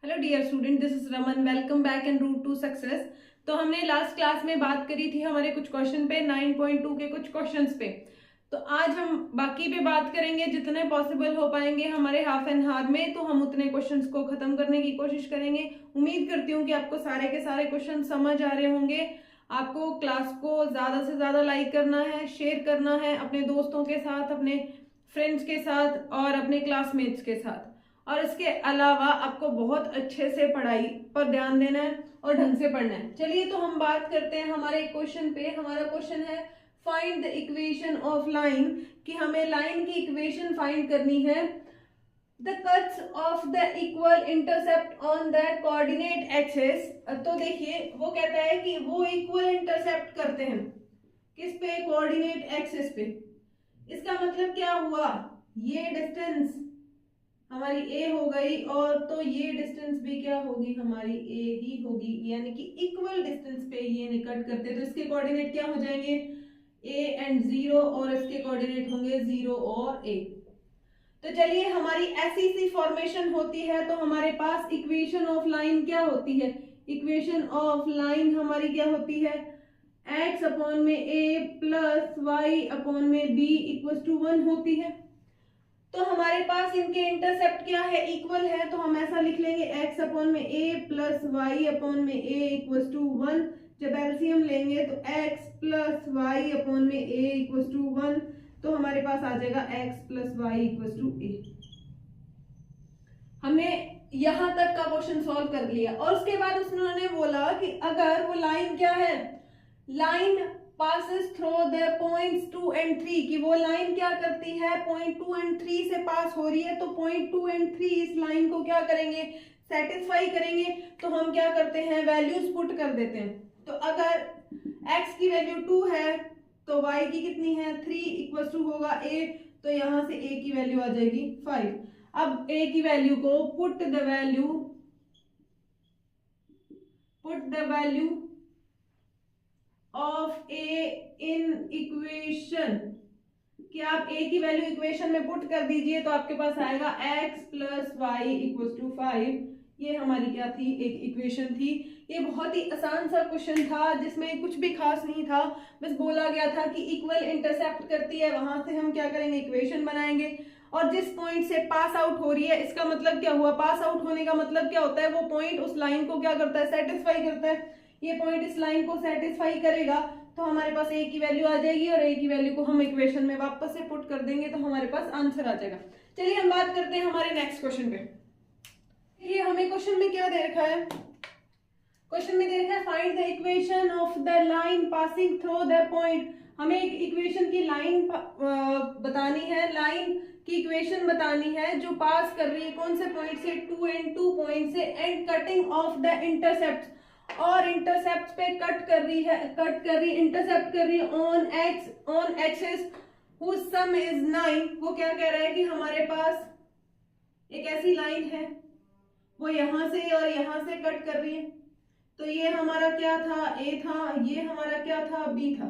Hello dear student, this is Raman. Welcome back en route to success. तो हमने last class में बात करी थी हमारे कुछ क्वेश्चन पे, 9.2 के कुछ क्वेश्चंस पे। तो आज हम बाकी पे बात करेंगे, जितने पॉसिबल हो पाएंगे हमारे हाफ एन हावर में, तो हम उतने क्वेश्चंस को खत्म करने की कोशिश करेंगे। उम्मीद करती हूँ कि आपको सारे के सारे क्वेश्चन समझ आ रहे होंगे। आपको क्लास को ज्यादा से ज्यादा लाइक करना है, शेयर करना है अपने दोस्तों के साथ, अपने फ्रेंड्स के साथ और अपने क्लासमेट्स के साथ। और इसके अलावा आपको बहुत अच्छे से पढ़ाई पर ध्यान देना है और ढंग से पढ़ना है। चलिए तो हम बात करते हैं हमारे क्वेश्चन पे। हमारा क्वेश्चन है find the equation of line, कि हमें लाइन की इक्वेशन फाइंड करनी है। The cuts of the equal intercept on the coordinate axis. तो देखिए वो कहता है कि वो इक्वल इंटरसेप्ट करते हैं किस पे, कोऑर्डिनेट एक्सिस पे। इसका मतलब क्या हुआ, ये डिस्टेंस हमारी ए हो गई और तो ये डिस्टेंस भी क्या होगी, हमारी ए ही होगी, यानी कि इक्वल डिस्टेंस पे ये निकट करते, तो इसके कोऑर्डिनेट क्या हो जाएंगे, ए एंड 0, और इसके कोऑर्डिनेट होंगे 0 और ए। तो चलिए हमारी ऐसी सी फॉर्मेशन होती है, तो हमारे पास इक्वेशन ऑफ लाइन क्या होती है, इक्वेशन ऑफ लाइन हमारी क्या होती है, x अपॉन में a प्लस वाई अपॉन में b इक्वल टू 1 होती है। तो हमारे पास इनके इंटरसेप्ट क्या है, इक्वल है, तो हम ऐसा लिख लेंगे x अपॉन में a प्लस वाई अपॉन में a इक्वल टू 1। जब एलसीएम लेंगे तो x प्लस वाई अपॉन में a इक्वल टू 1, तो हमारे पास आ जाएगा x plus y equal to a। हमने यहां तक का क्वेश्चन सॉल्व कर लिया और उसके बाद उन्होंने बोला कि अगर वो लाइन क्या है, line passes through the points 2 and 3, कि वो लाइन क्या करती है, पॉइंट 2 and 3 से पास हो रही है, तो पॉइंट 2 and 3 इस लाइन को क्या करेंगे, सेटिस्फाई करेंगे। तो हम क्या करते हैं, वैल्यूज पुट कर देते हैं। तो अगर x की वैल्यू 2 है तो y की कितनी है, 3 इक्वल टू होगा a, तो यहां से a की वैल्यू आ जाएगी 5। अब a की वैल्यू को put the value of A in equation, कि आप a की वैल्यू इक्वेशन में पुट कर दीजिए, तो आपके पास आएगा x plus y equal to 5। ये हमारी क्या थी, एक इक्वेशन थी। ये बहुत ही आसान सा क्वेश्चन था जिसमें कुछ भी खास नहीं था, बस बोला गया था कि इक्वल इंटरसेप्ट करती है, वहां से हम क्या करेंगे, इक्वेशन बनाएंगे। और जिस पॉइंट से पास आउट हो रही है, इसका मतलब क्या हुआ, पास आउट होने का मतलब क्या होता है, वो पॉइंट उस लाइन को क्या करता है, सेटिस्फाई करता है। ये पॉइंट इस लाइन को सेटिस्फाई करेगा, तो हमारे पास a की वैल्यू आ जाएगी और a की वैल्यू को हम इक्वेशन में वापस से पुट कर देंगे, तो हमारे पास आंसर आ जाएगा। चलिए हम बात करते हैं हमारे नेक्स्ट क्वेश्चन पे। ये हमें क्वेश्चन में क्या दे रखा है, क्वेश्चन में दे रखा है find the equation of the line passing through the point. हमें एक इक्वेशन की लाइन बतानी है, लाइन की इक्वेशन बतानी है जो पास कर रही है कौन से पॉइंट से, 2 and 2 पॉइंट से, and cutting off the intercept, और इंटरसेप्ट पे कट कर रही है, इंटरसेप्ट कर रही है on axis whose sum is 9। वो क्या कह रहा है कि हमारे पास एक ऐसी लाइन है, वो यहां से और यहां से कट कर रही है, तो ये हमारा क्या था, a था, ये हमारा क्या था, b था।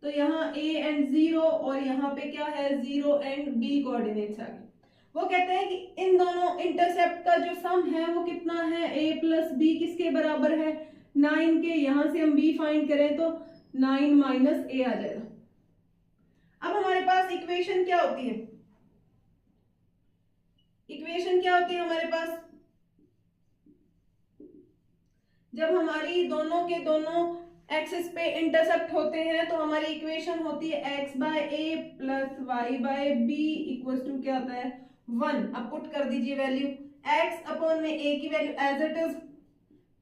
तो यहाँ a एंड 0 और यहाँ पे क्या है, 0 एंड b कोऑर्डिनेट्स आ गए। वो कहते हैं कि इन दोनों इंटरसेप्ट का जो सम है वो कितना है, a प्लस बी किसके बराबर है, 9 के। यहां से हम b फाइंड करें तो 9 माइनस a आ जाएगा। अब हमारे पास इक्वेशन क्या होती है, इक्वेशन क्या होती है हमारे पास, जब हमारी दोनों के दोनों एक्सिस पे इंटरसेप्ट होते हैं तो हमारी इक्वेशन होती है x by a plus y by b equal to क्या होता है, 1। अब पुट कर दीजिए वैल्यू, x अपॉन में a की value as it is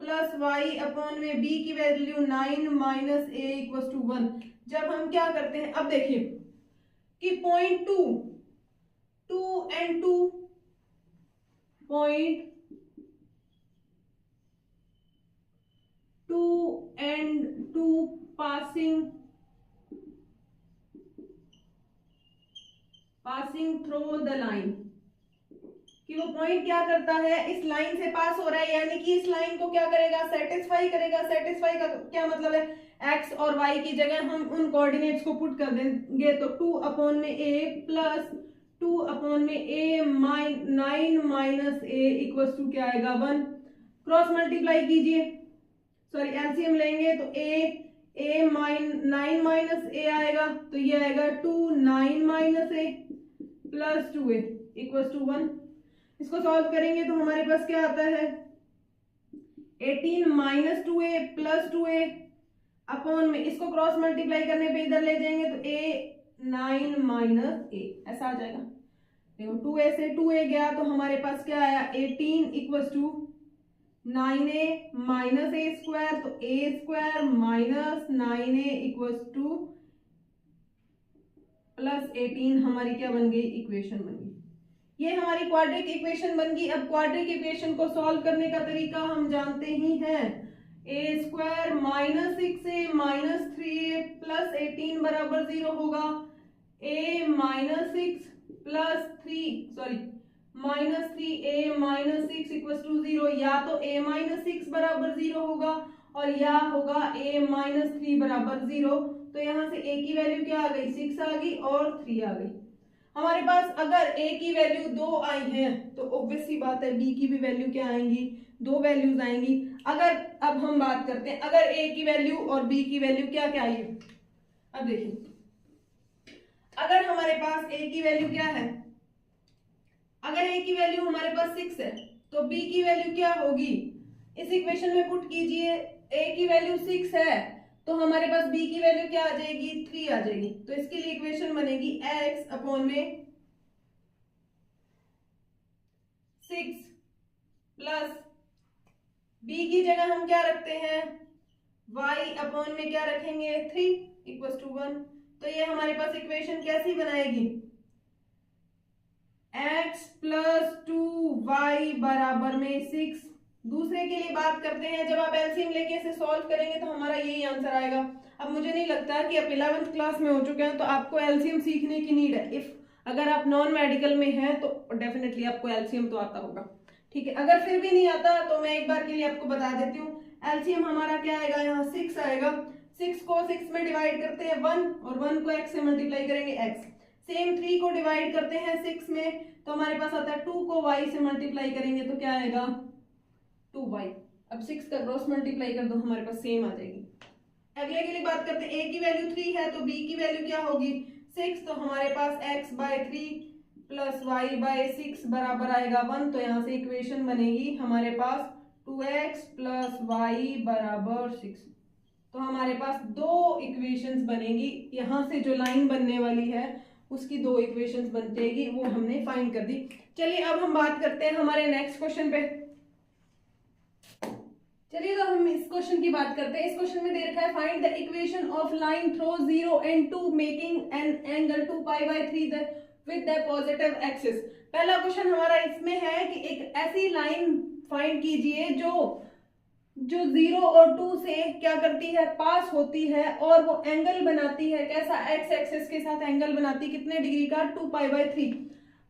plus y upon में b की value 9 minus a equal to 1। जब हम क्या करते हैं, अब देखिए कि point 2 and 2 point 2 and 2 passing through the line, कि वो पॉइंट क्या करता है, इस लाइन से पास हो रहा है, यानी कि इस लाइन को क्या करेगा, सेटिस्फाई करेगा। सेटिस्फाई का क्या मतलब है, x और y की जगह हम उन कोऑर्डिनेट्स को पुट कर देंगे, तो 2 अपॉन में a प्लस 2 अपॉन में a 9 minus a equal to क्या आएगा 1। क्रॉस मल्टीप्लाई कीजिए, सॉरी एलसीएम लेंगे तो a 9 माइनस a आएगा तो ये आएगा 2 9 minus a plus 2a equal to 1। इसको सॉल्व करेंगे तो हमारे पास क्या आता है 18 minus 2a plus 2a upon में, इसको क्रॉस मल्टीप्लाई करने पे इधर ले जाएंगे तो a 9 माइनस a ऐसा आ जाएगा। देखो 2a से 2a गया तो हमारे पास क्या आया 18 equal to 9a minus a square, तो a square minus 9a equal to plus 18 हमारी क्या बन गई इक्वेशन बन गई। ये हमारी क्वाड्रिक इक्वेशन बन गई। अब क्वाड्रिक इक्वेशन को सॉल्व करने का तरीका हम जानते ही हैं, a square minus 6a minus 3a plus 18 बराबर 0 होगा। a minus 6 plus 3 sorry minus 3a minus 6 equal to 0, या तो a माइनस 6 बराबर 0 होगा और या होगा a माइनस 3 बराबर 0। तो यहाँ से a की वैल्यू क्या आ गई 6 आ गई और 3 आ गई। हमारे पास अगर a की वैल्यू 2 आई है तो ऑब्वियस सी बात है b की भी वैल्यू क्या आएंगी 2 वैल्यूज आएंगी। अगर अब हम बात करते हैं अगर a की वैल्यू और b की वैल्यू क्या क्या आई है। अब देखिए अगर हमारे पास a की वैल्यू क्या है, अगर a की वैल्यू हमारे पास 6 है तो b की वैल्यू क्या होगी, इस इक्वेशन में पुट कीजिए। a की वैल्यू 6 है तो हमारे पास b की वैल्यू क्या आ जाएगी 3 आ जाएगी। तो इसके लिए इक्वेशन बनेगी x अपॉन में 6 प्लस b की जगह हम क्या रखते हैं y अपॉन में क्या रखेंगे 3 इक्वल टू 1। तो ये हमारे पास इक्वेशन कैसी बनाएगी x प्लस 2y बराबर में 6। दूसरे के लिए बात करते हैं, जब आप एलसीएम लेके इसे सॉल्व करेंगे तो हमारा यही आंसर आएगा। अब मुझे नहीं लगता कि आप 11th क्लास में हो चुके हैं तो आपको एलसीएम सीखने की नीड है। इफ अगर आप नॉन मेडिकल में हैं तो डेफिनेटली आपको एलसीएम तो आता होगा, ठीक है। अगर फिर भी नहीं आता तो मैं एक बार के लिए आपको बता देती हूँ। एलसीएम हमारा क्या आएगा, यहाँ 6 आएगा। 6 को 6 में डिवाइड करते हैं 1 और 1 को x से मल्टीप्लाई करेंगे x। सेम 3 को डिवाइड करते हैं 6 में तो हमारे पास आता है 2 को y से मल्टीप्लाई करेंगे तो क्या आएगा 2y। अब 6 का क्रॉस मल्टीप्लाई कर दो हमारे पास सेम आ जाएगी। अगले के लिए बात करते हैं, a की वैल्यू 3 है तो b की वैल्यू क्या होगी 6, तो हमारे पास x by 3 plus y by 6 बराबर आएगा 1। तो यहाँ से इक्वेशन बनेगी हमारे पास 2x प्लस y बराबर 6। तो हमारे पास दो इक्वेशंस बनेगी, यहाँ से जो लाइन बनने वाली है उसकी दो इक्वेशंस बनतेगी, वो हमने फाइंड कर दी। चलिए अब हम बात करते हैं हमारे नेक्स्ट क्वेश्चन पे। चलिए तो हम इस क्वेश्चन की बात करते हैं। इस क्वेश्चन में दे रखा है find the equation of line throw 0 and 2 making an angle 2 pi by 3 with the positive axis. पहला क्वेश्चन हमारा इसमें है कि एक ऐसी लाइन फाइंड कीजिए जो 0 और 2 से क्या करती है पास होती है और वो एंगल बनाती है, कैसा एक्स एक्सिस के साथ एंगल बनाती है, कितने डिग्री का 2 पाई बाय 3।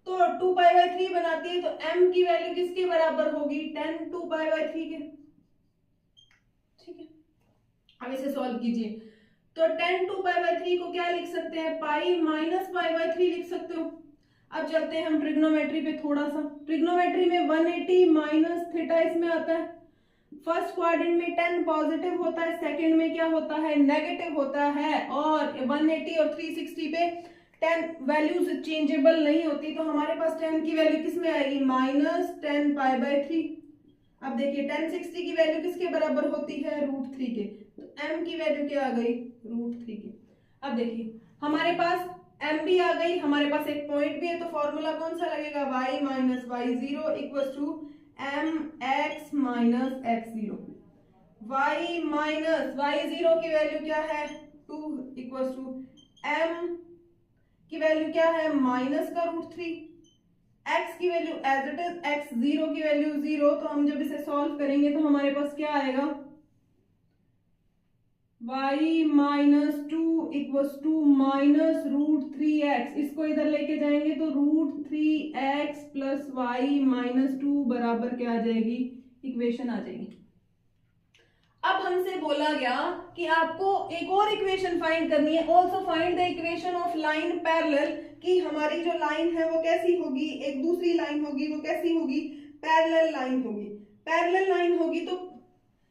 तो 2 पाई बाय 3 बनाती है तो m की वैल्यू किसके बराबर होगी 10 2 पाई बाय 3 के, ठीक है। अब इसे सॉल्व कीजिए तो 10 2 पाई बाय 3 को क्या लिख सकते हैं पाई माइनस पाई बाय 3 लिख सकते हो। अब चलते हैं हम ट्रिग्नोमेट्री पे थोड़ा सा। ट्रिग्नोमेट्री में 180 माइनस थीटा इसमें आता है। फर्स्ट क्वाड्रेंट में 10 पॉजिटिव होता है, सेकंड में क्या होता है नेगेटिव होता है, और 180 और 360 पे 10 वैल्यूज चेंजेबल नहीं होती। तो हमारे पास 10 की वैल्यू किस में आएगी माइनस 10 पाई बाय 3। अब देखिए 1060 की वैल्यू किसके बराबर होती है √3 के, तो m की वैल्यू क्या आ गई √3 के। अब देखिए हमारे पास m भी आ गई, हमारे पास एक पॉइंट भी है, तो फॉर्मूला कौन सा लगेगा y minus y0 equal to mx minus x0। y minus y0 की वैल्यू क्या है 2 इक्वल टू m की वैल्यू क्या है माइनस का √3, x की value as it is x0 की वैल्यू 0। तो हम जब इसे सॉल्व करेंगे तो हमारे पास क्या आएगा y minus 2 equal to minus √3x। इसको इधर लेके जाएंगे तो √3x प्लस y माइनस 2 बराबर क्या आ जाएगी इक्वेशन आ जाएगी। अब हमसे बोला गया कि आपको एक और इक्वेशन फाइंड करनी है, also find the equation of line parallel, कि हमारी जो लाइन है वो कैसी होगी, एक दूसरी लाइन होगी, वो कैसी होगी, पैरेलल लाइन होगी। पैरेलल लाइन होगी तो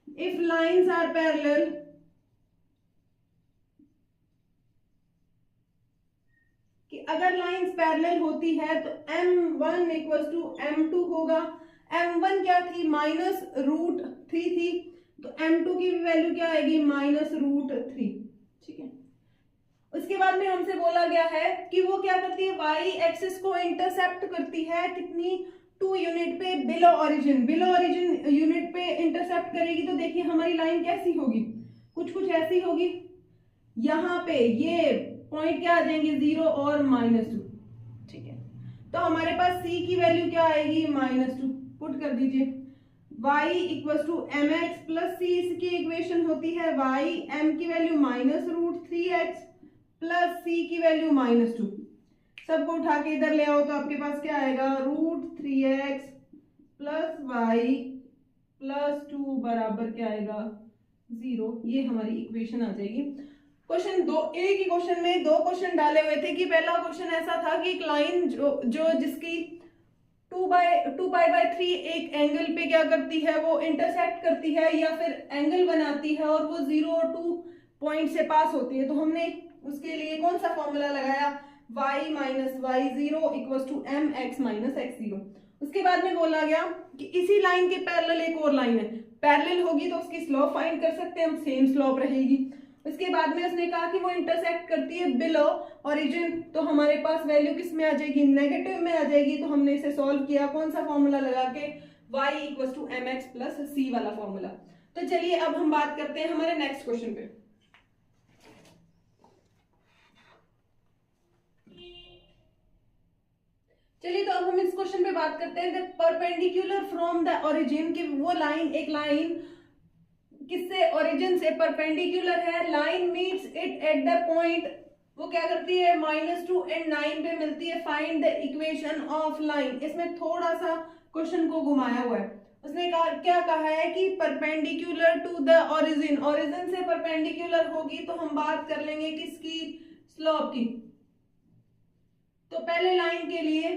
इफ लाइंस आर पैरेलल, कि अगर लाइंस पैरेलल होती है तो m1 इक्वल टू m2 होगा। m1 क्या थी, -√3 थी, तो m2 की भी वैल्यू क्या आएगी, -√3। ठीक है। उसके बाद में हमसे बोला गया है कि वो क्या करती है, y एक्सिस को इंटरसेप्ट करती है, कितनी, 2 यूनिट पे below origin, below origin unit पे इंटरसेप्ट करेगी। तो देखिए हमारी लाइन कैसी होगी, कुछ ऐसी होगी। यहाँ पे ये पॉइंट क्या आ जाएंगे, 0 और -2। ठीक है, तो हमारे पास c की वैल्यू क्या आएगी, -2। पुट कर दीजिए, y equal to mx plus c, इसकी इक्वेशन होती है y, m की वैल्यू -√3x प्लस c की वैल्यू -2। सबको उठा के इधर ले आओ तो आपके पास क्या आएगा, √3x प्लस y प्लस 2 बराबर क्या आएगा, 0। ये हमारी इक्वेशन आ जाएगी। क्वेश्चन दो, एक ही क्वेश्चन में दो क्वेश्चन डाले हुए थे कि पहला क्वेश्चन ऐसा था कि एक लाइन जो जिसकी 2π/3 एक एंगल पे क्या करती है, वो इंटरसेक्ट करती है या फिर एंगल बनाती है और वो 0 और 2 पॉइंट से पास होती है। तो हमने उसके लिए कौन सा फॉर्मूला लगाया, y minus y0 equal to mx minus x0। उसके बाद में बोला गया कि इसी लाइन के पैरेलल एक और लाइन है, पैरेलल होगी तो उसकी स्लोप फाइंड कर सकते हैं हम, सेम स्लोप रहेगी। उसके बाद में उसने कहा कि वो इंटरसेक्ट करती है बिलो ओरिजिन, तो हमारे पास वैल्यू किस में आ जाएगी, नेगेटिव में आ जाएगी। तो हमने इसे सॉल्व किया, कौन सा फॉर्मूला लगा के, y equal to mx plus c वाला फॉर्मूला। तो चलिए अब हम बात करते हैं हमारे नेक्स्ट क्वेश्चन पे। चलिए तो अब हम इस क्वेश्चन पे बात करते हैं, परपेंडिकुलर फ्रॉम द ओरिजिन, की वो लाइन, एक लाइन किससे, ओरिजिन से परपेंडिकुलर है, line meets it at the point, वो क्या करती है, -2 and 9 पे मिलती है, find the equation of line. इसमें थोड़ा सा क्वेश्चन को घुमाया हुआ है। उसने कहा, क्या कहा है कि perpendicular to the origin, origin से परपेंडिकुलर होगी तो हम बात कर लेंगे किसकी, स्लोप की। तो पहले लाइन के लिए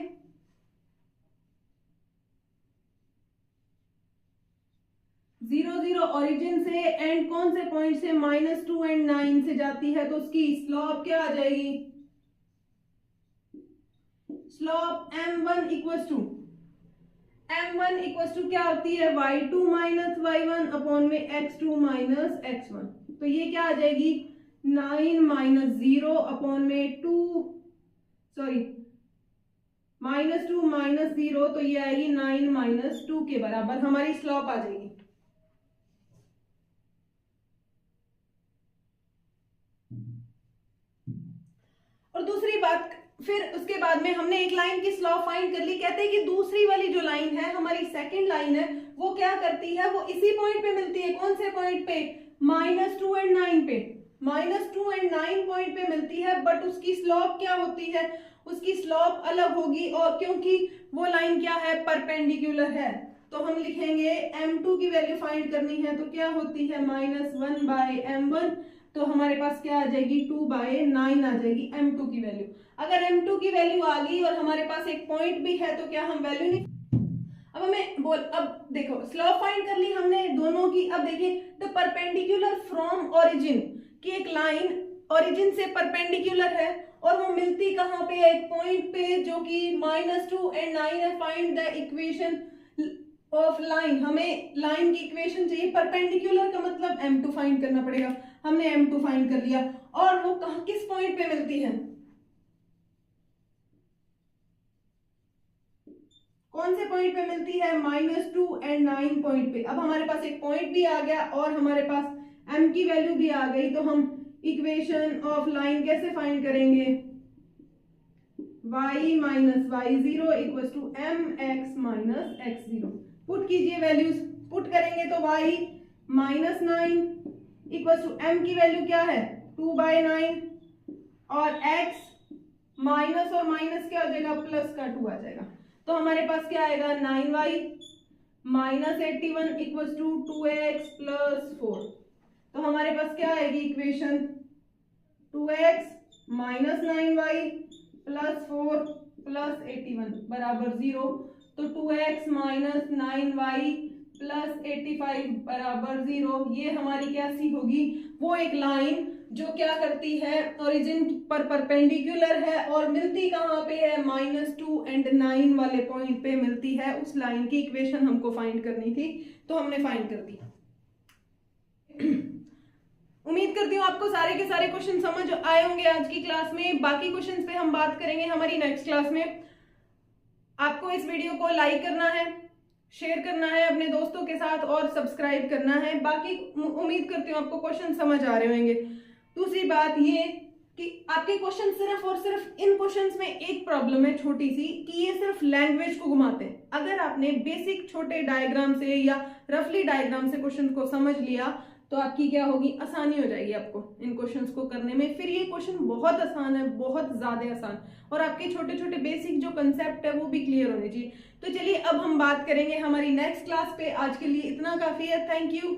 0 0 ओरिजिन से एंड कौन से पॉइंट से, -2 and 9 से जाती है, तो उसकी स्लोप क्या आ जाएगी, स्लोप m1 इक्वल टू क्या होती है, y2 माइनस y1 अपॉन में x2 माइनस x1। तो ये क्या आ जाएगी, 9 माइनस 0 अपॉन में -2 माइनस 0, तो ये आएगी 9 माइनस 2 के बराबर हमारी स्लोप आ जाएगी। और दूसरी बात, फिर उसके बाद में हमने एक लाइन की स्लोप फाइंड कर ली। कहते हैं कि दूसरी वाली जो लाइन है, हमारी सेकंड लाइन है, वो क्या करती है, वो इसी पॉइंट पे मिलती है, कौन से पॉइंट पे, -2 and 9 पे, -2 and 9 पॉइंट पे मिलती है। बट उसकी स्लोप क्या होती है, उसकी स्लोप अलग होगी, और क्योंकि वो लाइन क्या है, परपेंडिकुलर है। तो हम लिखेंगे m2 की वैल्यू फाइंड करनी है, तो क्या होती है, -1/m1, तो हमारे पास क्या आ जाएगी, 2/9 आ जाएगी m2 की वैल्यू। अगर m2 की वैल्यू आ गई और हमारे पास एक पॉइंट भी है तो क्या हम वैल्यू नहीं, अब हमें अब देखो स्लोप फाइंड कर ली हमने दोनों की। अब देखिए, द परपेंडिकुलर फ्रॉम ओरिजिन, की एक लाइन ओरिजिन से परपेंडिकुलर है और वो मिलती कहाँ पे, एक पॉइंट पे जो कि -2 and 9 है। Find the equation of line, हमें लाइन की इक्वेशन चाहिए, परपेंडिकुलर का मतलब m2 फाइंड करना पड़ेगा। हमने m2 फाइंड कर लिया, और वो कहाँ, किस पॉइंट पे मिलती है, कौन से पॉइंट पे मिलती है, -2 and 9 पॉइंट पे। अब हमारे पास एक पॉइंट भी आ गया और हमारे पास m की वैल्यू भी आ गई, तो हम इक्वेशन ऑफ लाइन कैसे फाइंड करेंगे, y minus y0 equal to mx minus x0। Put कीजिए वैल्यूज, पुट करेंगे तो y -9 इक्वल टू m की वैल्यू क्या है, 2/9, और x माइनस और माइनस क्या हो जाएगा, प्लस का 2 आ जाएगा। तो हमारे पास क्या आएगा, 9y minus 81 equals to 2x plus 4। तो हमारे पास क्या आएगी equation, 2x minus 9y plus 4 plus 81 बराबर 0। तो 2x माइनस 9y प्लस 85 बराबर 0। ये हमारी कैसी होगी, वो एक लाइन जो क्या करती है, ओरिजिन पर परपेंडिकुलर है और मिलती कहाँ पे है, -2 एंड 9 वाले पॉइंट पे मिलती है। उस लाइन की इक्वेशन हमको फाइंड करनी थी, तो हमने फाइंड कर दी। उम्मीद करती हूँ आपको सारे के सारे क्वेश्चन समझ आए होंगे आज की क्लास में। बाकी क्वेश्चंस पे हम बात करेंगे हमारी नेक्स्ट क्लास में। आपको इस वीडियो को लाइक करना है, शेयर करना है अपने दोस्तों के साथ और सब्सक्राइब करना है। बाकी उम्मीद करती हूँ आपको क्वेश्चन समझ आ रहे होंगे। दूसरी बात ये कि आपके क्वेश्चन सिर्फ और सिर्फ इन क्वेश्चंस में एक प्रॉब्लम है छोटी सी, कि ये सिर्फ लैंग्वेज को घुमाते हैं। अगर आपने बेसिक छोटे डायग्राम से या रफली डायग्राम से क्वेश्चन को समझ लिया तो आपकी क्या होगी, आसानी हो जाएगी आपको इन क्वेश्चंस को करने में। फिर ये क्वेश्चन बहुत आसान है, बहुत ज्यादा आसान, और आपके छोटे छोटे बेसिक जो कंसेप्ट है वो भी क्लियर होने चाहिए। तो चलिए अब हम बात करेंगे हमारी नेक्स्ट क्लास पे। आज के लिए इतना काफी है। Thank you.